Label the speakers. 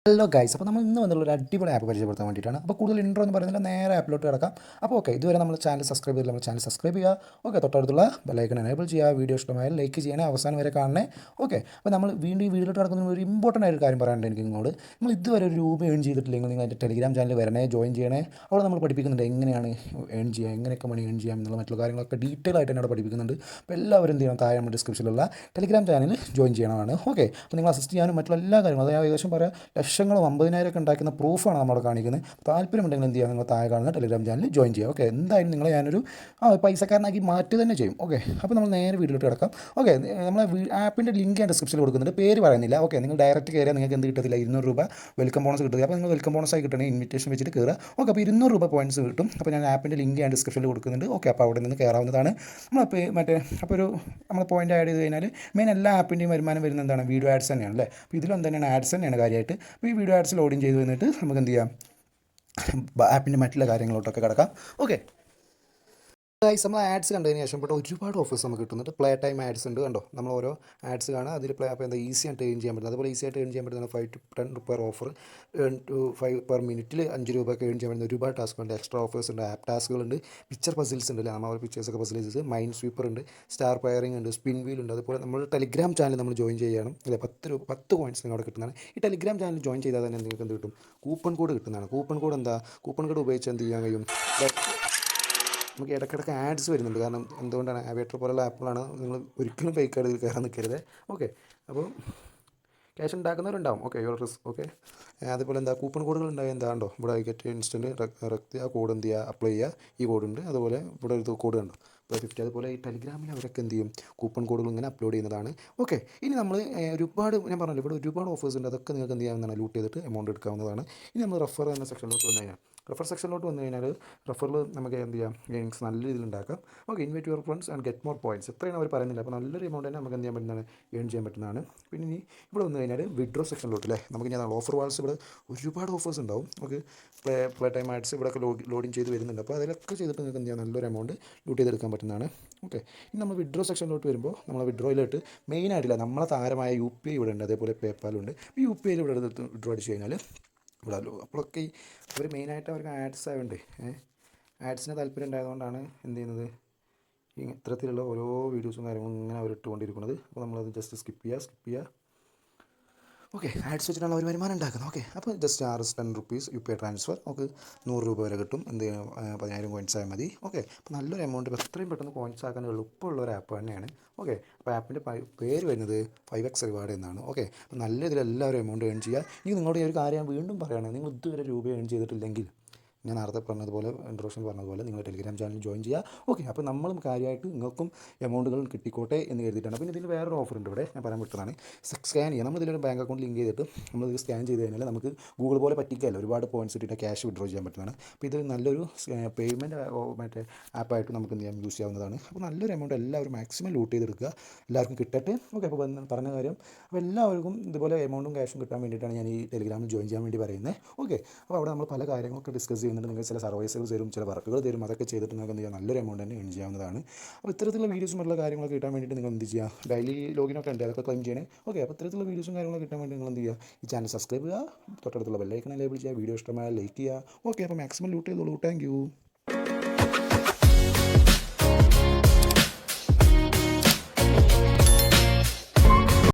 Speaker 1: Hello guys, അപ്പോൾ നമ്മൾ ഇന്ന് വന്നുള്ള ഒരു അടിപൊളി ആപ്പ് പരിചയപ്പെടുത്താൻ വേണ്ടിയിട്ടാണ്. അപ്പോൾ കൂടുതൽ ഇൻട്രോ എന്ന് പറയുന്നില്ല, നേരെ ആപ്പിലോട്ട് കിടക്കാം. അപ്പോൾ ഓക്കെ, ഇതുവരെ നമ്മൾ ചാനൽ സബ്സ്ക്രൈബ് ചെയ്തില്ല, നമ്മൾ ചാനൽ സബ്സ്ക്രൈബ് ചെയ്യുക. ഓക്കെ, തൊട്ടടുത്തുള്ള ബെല്ലൈക്കൺ എനേബിൾ ചെയ്യുക. വീഡിയോ ഇഷ്ടമായാൽ ലൈക്ക് ചെയ്യണേ, അവസാനം വരെ കാണണേ. ഓക്കെ, അപ്പോൾ നമ്മൾ വീണ്ടും ഈ വീഡിയോട്ട് കിടക്കുന്ന ഒരു ഇമ്പോർട്ടൻ്റ് ആയ ഒരു കാര്യം പറയാനുണ്ട് എനിക്ക് നിങ്ങളോട്. നിങ്ങൾ ഇതുവരെ ഒരു രൂപ ഏൺ ചെയ്തിട്ടില്ലെങ്കിൽ നിങ്ങൾ അതിൻ്റെ ടെലിഗ്രാം ചാനൽ വരണേ, ജോയിൻ ചെയ്യണേ. അവിടെ നമ്മൾ പഠിപ്പിക്കുന്നുണ്ട് എങ്ങനെയാണ് ഏൺ ചെയ്യുക, എങ്ങനെയൊക്കെ മണി ഏൺ ചെയ്യാം എന്നുള്ള മറ്റുള്ള കാര്യങ്ങളൊക്കെ ഡീറ്റെയിൽ ആയിട്ട് തന്നെ അവിടെ പഠിപ്പിക്കുന്നുണ്ട്. അപ്പോൾ എല്ലാവരും എന്ത് ചെയ്യണം, താഴെ നമ്മുടെ ഡിസ്ക്രിപ്ഷനിലുള്ള ടെലിഗ്രാം ചാനൽ ജോയിൻ ചെയ്യണമാണ്. ഓക്കെ, അപ്പോൾ നിങ്ങൾ അസിസ്റ്റ് ചെയ്യാനും മറ്റുള്ള എല്ലാ കാര്യങ്ങളും അത് ഞാൻ ഏകദേശം പറയാം ലക്ഷങ്ങളും 50,000 ഉണ്ടാക്കുന്ന പ്രൂഫാണ് നമ്മൾ കാണിക്കുന്നത്. താല്പര്യമുണ്ടെങ്കിൽ എന്ത് ചെയ്യുക, നിങ്ങൾ താഴെ കാണുന്ന ടെലിഗ്രാം ചാനൽ ജോയിൻ ചെയ്യുക. ഓക്കെ, എന്തായാലും നിങ്ങളെ ഞാനൊരു പൈസക്കാരനാക്കി മാറ്റുക തന്നെ ചെയ്യും. ഓക്കെ, അപ്പോൾ നമ്മൾ നേരെ വീഡിയോട്ട് കിടക്കാം. ഓക്കെ, നമ്മളെ ആപ്പിൻ്റെ ലിങ്ക് ഞാൻ ഡിസ്ക്രിപ്ഷനിൽ കൊടുക്കുന്നുണ്ട്, പേര് പറയുന്നില്ല. ഓക്കെ, നിങ്ങൾ ഡയറക്റ്റ് കയറിയാൽ നിങ്ങൾക്ക് എന്ത് കിട്ടത്തില്ല, 200 രൂപ വെൽക്കം ബോണസ് കിട്ടുക. അപ്പോൾ നിങ്ങൾ വെൽക്കം ബോണസായി കിട്ടണമെങ്കിൽ ഇൻവിറ്റേഷൻ വെച്ചിട്ട് കയറുക. ഓക്കെ, അപ്പോൾ 200 രൂപ പോയിൻറ്റ്സ് കിട്ടും. അപ്പോൾ ഞാൻ ആപ്പിൻ്റെ ലിങ്ക് ഞാൻ ഡിസ്ക്രിപ്ഷനിൽ കൊടുക്കുന്നുണ്ട്. ഓക്കെ, അപ്പോൾ അവിടെ നിന്ന് കയറാവുന്നതാണ്. അപ്പോൾ ഒരു നമ്മൾ പോയിൻ്റ് ആഡ് ചെയ്ത് കഴിഞ്ഞാൽ മെയിൻ എല്ലാ ആപ്പിൻ്റെയും വരുമാനം വരുന്നത് എന്താണ്, വീഡിയോ ആഡ്സ് തന്നെയാണ് അല്ലേ. അപ്പോൾ ഇതിലും തന്നെയാണ് ആഡ്സ് തന്നെയാണ് കാര്യമായിട്ട്. അപ്പോൾ ഈ വീഡിയോ ആഡ്സ് ലോഡിൻ ചെയ്ത് വന്നിട്ട് നമുക്ക് എന്ത് ചെയ്യാം, ആപ്പിൻ്റെ മറ്റുള്ള കാര്യങ്ങളോട്ടൊക്കെ കിടക്കാം. ഓക്കെ ഗൈസ്, നമ്മൾ ആഡ്സ് കണ്ടതിന് ശേഷം ഇപ്പോൾ ഒരുപാട് ഓഫേഴ്സ് നമുക്ക് കിട്ടുന്നുണ്ട്. പ്ലേ ടൈം ആഡ്സ് ഉണ്ട്, കണ്ടോ, നമ്മൾ ഓരോ ആഡ്സ് കാണാം, അതിൽ പ്ലേ അപ്പോൾ എന്താ ഈസി ആയിട്ട് ഏൺ ചെയ്യാൻ പറ്റുന്നത്. അതുപോലെ ഈസി ആയിട്ട് ഏൺ ചെയ്യാൻ പറ്റുന്ന 5 to 10 റുപ്പർ ഓഫർ, 5 പെർ മിനിറ്റിൽ 5 രൂപയൊക്കെ ഏൺ ചെയ്യാൻ പറ്റുന്ന ഒരുപാട് ടാസ്ക് ഉണ്ട്. എക്സ്ട്രാ ഓഫേഴ്സ് ഉണ്ട്, ആപ്പ് ടാസ്കുകളുണ്ട്, പിക്ചർ പസിൽസ് ഉണ്ട് അല്ലേ, നമ്മൾ പിക്ചേഴ്സൊക്കെ പസിൽസ്, മൈൻഡ് സ്വീപ്പർ ഉണ്ട്, സ്റ്റാർ പയറിംഗ് ഉണ്ട്, സ്പിൻ വീൽ ഉണ്ട്. അതുപോലെ നമ്മൾ ടെലിഗ്രാം ചാനൽ നമ്മൾ ജോയിൻ ചെയ്യണം അല്ലേ, 10 കോയിൻസ് നിങ്ങൾ അവിടെ കിട്ടുന്നതാണ്. ഈ ടെലിഗ്രാം ചാനൽ ജോയിൻ ചെയ്താൽ തന്നെ നിങ്ങൾക്ക് എന്ത് കിട്ടും, കൂപ്പൺ കോഡ് കിട്ടുന്നതാണ്. കൂപ്പൺ കോഡ് എന്താ, കൂപ്പൺ കോഡ് ഉപയോഗിച്ച് എന്ത് ചെയ്യാൻ കഴിയും, നമുക്ക് ഇടയ്ക്കിടയ്ക്ക് ആഡ്സ് വരുന്നുണ്ട്. കാരണം എന്തുകൊണ്ടാണ്, ആവേറ്റർ പോലുള്ള ആപ്പുകളാണ്, നിങ്ങൾ ഒരിക്കലും ഫേക്ക് ആയിട്ട് കയറാൻ നിൽക്കരുത്. ഓക്കെ, അപ്പോൾ ക്യാഷ് ഉണ്ടാക്കുന്നവരുണ്ടാവും. Okay, your risk. ഓക്കെ, അതുപോലെ എന്താ കൂപ്പൺ കോഡുകൾ ഉണ്ടാകുക, എന്താണ്ടോ ഇവിടെ ഗെറ്റ് ഇൻസ്റ്റൻറ്റ് റെക്റ്റ്, ആ കോഡ് എന്ത് ചെയ്യുക, അപ്ലൈ ചെയ്യുക. ഈ കോഡുണ്ട്, അതുപോലെ ഇവിടെ ഒരു കോഡ് കണ്ടോ, ഇപ്പോൾ 50. അതുപോലെ ഈ ടെലിഗ്രാമിൽ അവരൊക്കെ എന്ത് ചെയ്യും, കൂപ്പൺ കോഡുകൾ ഇങ്ങനെ അപ്ലോഡ് ചെയ്യുന്നതാണ്. ഓക്കെ, ഇനി നമ്മൾ ഒരുപാട്, ഞാൻ പറഞ്ഞല്ലോ ഇവിടെ ഒരുപാട് ഓഫേഴ്സ് ഉണ്ട്, അതൊക്കെ നിങ്ങൾക്ക് എന്ത് ചെയ്യാവുന്നതാണ്, ലൂട്ട് ചെയ്തിട്ട് എമൗണ്ട് എടുക്കാവുന്നതാണ്. ഇനി നമ്മൾ റെഫർ എന്ന സെക്ഷനിലോട്ട് വന്നു കഴിഞ്ഞാൽ, റെഫറിൽ നമുക്ക് എന്ത് ചെയ്യാം, ഗെയിംസ് നല്ല രീതിയിൽ ഉണ്ടാക്കാം. Okay, invite your friends and get more points, എത്രയാണ് അവർ പറയുന്നില്ല. അപ്പോൾ നല്ലൊരു എമൗണ്ട് തന്നെ നമുക്ക് എന്ത് ചെയ്യാൻ പറ്റുന്നതാണ്, ഏൺ ചെയ്യാൻ പറ്റുന്നതാണ്. പിന്നെ ഇനി ഇവിടെ വന്നു കഴിഞ്ഞാൽ വിഡ്രോ സെക്ഷനിലോട്ട് അല്ലേ, നമുക്ക് ഞാൻ ഓഫർ വാൾസ്, ഇവിടെ ഒരുപാട് ഓഫേഴ്സ് ഉണ്ടാവും. നമുക്ക് പ്ലേ ടൈം ആഡ്സ് ഇവിടെയൊക്കെ ലോഡിങ് ചെയ്ത് വരുന്നുണ്ട്. അപ്പോൾ അതിലൊക്കെ ചെയ്തിട്ട് നിങ്ങൾക്ക് എന്ത് ചെയ്യാം, നല്ലൊരു എമൗണ്ട് ലൂട്ട് ചെയ്തെടുക്കാൻ പറ്റുന്നതാണ്. ഓക്കെ, ഇനി നമ്മൾ വിഡ്രോ സെക്ഷനിലോട്ട് വരുമ്പോൾ നമ്മൾ വിഡ്രോയിലോട്ട് മെയിനായിട്ടില്ല, നമ്മളെ താരമായ UPI ഇവിടെ ഉണ്ട്, അതേപോലെ പേപ്പാലുണ്ട്. ഇപ്പോൾ UPIയിൽ ഇവിടെ എടുത്ത് വിഡ്രോ അടിച്ച് കഴിഞ്ഞാൽ ഇവിടെ അപ്പോഴൊക്കെ അവർ മെയിനായിട്ട് അവർക്ക് ആഡ്സ് ആയതുകൊണ്ട് ആഡ്സിന് താല്പര്യം ഉണ്ടായതുകൊണ്ടാണ് എന്ത് ചെയ്യുന്നത്, ഇത്തരത്തിലുള്ള ഓരോ വീഡിയോസും കാര്യങ്ങളും ഇങ്ങനെ അവർ ഇട്ടുകൊണ്ടിരിക്കുന്നത്. അപ്പോൾ നമ്മളത് ജസ്റ്റ് സ്കിപ്പ് ചെയ്യുക. ഓക്കെ, ആഡ്സ് വെച്ചിട്ടാണ് അവർ വരുമാനം ഉണ്ടാക്കുന്നത്. ഓക്കെ, അപ്പോൾ ജസ്റ്റ് ₹10 UPI ട്രാൻസ്ഫർ, നമുക്ക് 100 രൂപ വരെ കിട്ടും. എന്ത് 10,000 കോയിൻസ് ആയാൽ മതി. ഓക്കെ, അപ്പോൾ നല്ലൊരു എമൗണ്ട് എത്രയും പെട്ടെന്ന് കോയിൻസ് ആക്കാൻ എളുപ്പമുള്ള ഒരു ആപ്പ് തന്നെയാണ്. ഓക്കെ, അപ്പോൾ ആപ്പിൻ്റെ പേര് വരുന്നത് 5x റിവാർഡ് എന്നാണ്. ഓക്കെ, അപ്പോൾ നല്ല ഇതിലെല്ലാവരും എമൗണ്ട് ഏൺ ചെയ്യുക. ഇനി നിങ്ങളോട് ഈ ഒരു കാര്യം ഞാൻ വീണ്ടും പറയുകയാണ്, നിങ്ങൾ ഇതുവരെ രൂപ ഏൺ ചെയ്തിട്ടില്ലെങ്കിൽ ഞാൻ നേരത്തെ പറഞ്ഞതുപോലെ ഇൻട്രോഡക്ഷൻ പറഞ്ഞതുപോലെ നിങ്ങൾ ടെലിഗ്രാം ചാനൽ ജോയിൻ ചെയ്യുക. ഓക്കെ, അപ്പോൾ നമ്മളും കാര്യമായിട്ട് നിങ്ങൾക്കും എമൗണ്ടുകൾ കിട്ടിക്കോട്ടെ എന്ന് കരുതിയിട്ടാണ്. പിന്നെ ഇതിന് വേറൊരു ഓഫർ ഉണ്ട് ഇവിടെ, ഞാൻ പറയാൻ വിട്ടതാണ്. സ്കാൻ ചെയ്യുക, നമ്മൾ ഇതിലൊരു ബാങ്ക് അക്കൗണ്ട് ലിങ്ക് ചെയ്തിട്ട് നമ്മളിത് സ്കാൻ ചെയ്ത് കഴിഞ്ഞാൽ നമുക്ക് ഗൂഗിൾ പോലെ പറ്റിക്കല്ല, ഒരുപാട് പോയിൻറ്റ്സ് ഇട്ടിട്ട് ക്യാഷ് വിഡ്രോ ചെയ്യാൻ പറ്റുന്നതാണ്. അപ്പോൾ ഇത് നല്ലൊരു പേയ്മെൻറ്റ് മറ്റേ ആപ്പായിട്ട് നമുക്ക് എന്ത് ചെയ്യാം, യൂസ് ചെയ്യാവുന്നതാണ്. അപ്പോൾ നല്ലൊരു എമൗണ്ട് എല്ലാവരും മാക്സിമം ലൂട്ട് ചെയ്തെടുക്കുക, എല്ലാവർക്കും കിട്ടട്ടെ. ഓക്കെ, അപ്പോൾ പറഞ്ഞ കാര്യം, അപ്പോൾ എല്ലാവർക്കും ഇതുപോലെ എമൗണ്ടും ക്യാഷും കിട്ടാൻ വേണ്ടിയിട്ടാണ് ഞാൻ ഈ ടെലിഗ്രാമിൽ ജോയിൻ ചെയ്യാൻ വേണ്ടി പറയുന്നത്. ഓക്കെ, അപ്പോൾ അവിടെ നമ്മൾ പല കാര്യങ്ങളൊക്കെ ഡിസ്കസ് ചെയ്യുന്നുണ്ട്. നിങ്ങൾ ചില സർവീസുകൾ തരും, ചില വർക്കുകൾ തരും, അതൊക്കെ ചെയ്തിട്ട് നിങ്ങൾക്ക് എന്ത് ചെയ്യാം, നല്ലൊരു എമൗണ്ട് തന്നെ ഏൺ ചെയ്യാവുന്നതാണ്. അപ്പോൾ ഇത്തരത്തിലുള്ള വീഡിയോസും മറ്റുള്ള കാര്യങ്ങളൊക്കെ കിട്ടാൻ വേണ്ടിയിട്ട് നിങ്ങൾ എന്ത് ചെയ്യുക, ഡെയിലി ലോഗിനൊക്കെ ഉണ്ട്, അതൊക്കെ ക്ലെയിം ചെയ്യണേ. ഓക്കെ, അപ്പോൾ ഇത്തരത്തിലുള്ള വീഡിയോസും കാര്യങ്ങളൊക്കെ കിട്ടാൻ വേണ്ടി നിങ്ങൾ എന്ത് ചെയ്യുക, ഈ ചാനൽ സബ്സ്ക്രൈബ് ചെയ്യുക, തൊട്ടടുത്തുള്ള ബെല്ലൈക്കൺ എനേബിൾ ചെയ്യുക, വീഡിയോ ഇഷ്ടമായാൽ ലൈക്ക് ചെയ്യുക. ഓക്കെ, അപ്പോൾ മാക്സിമം ലൂട്ട് ചെയ്തോളൂ. Thank you.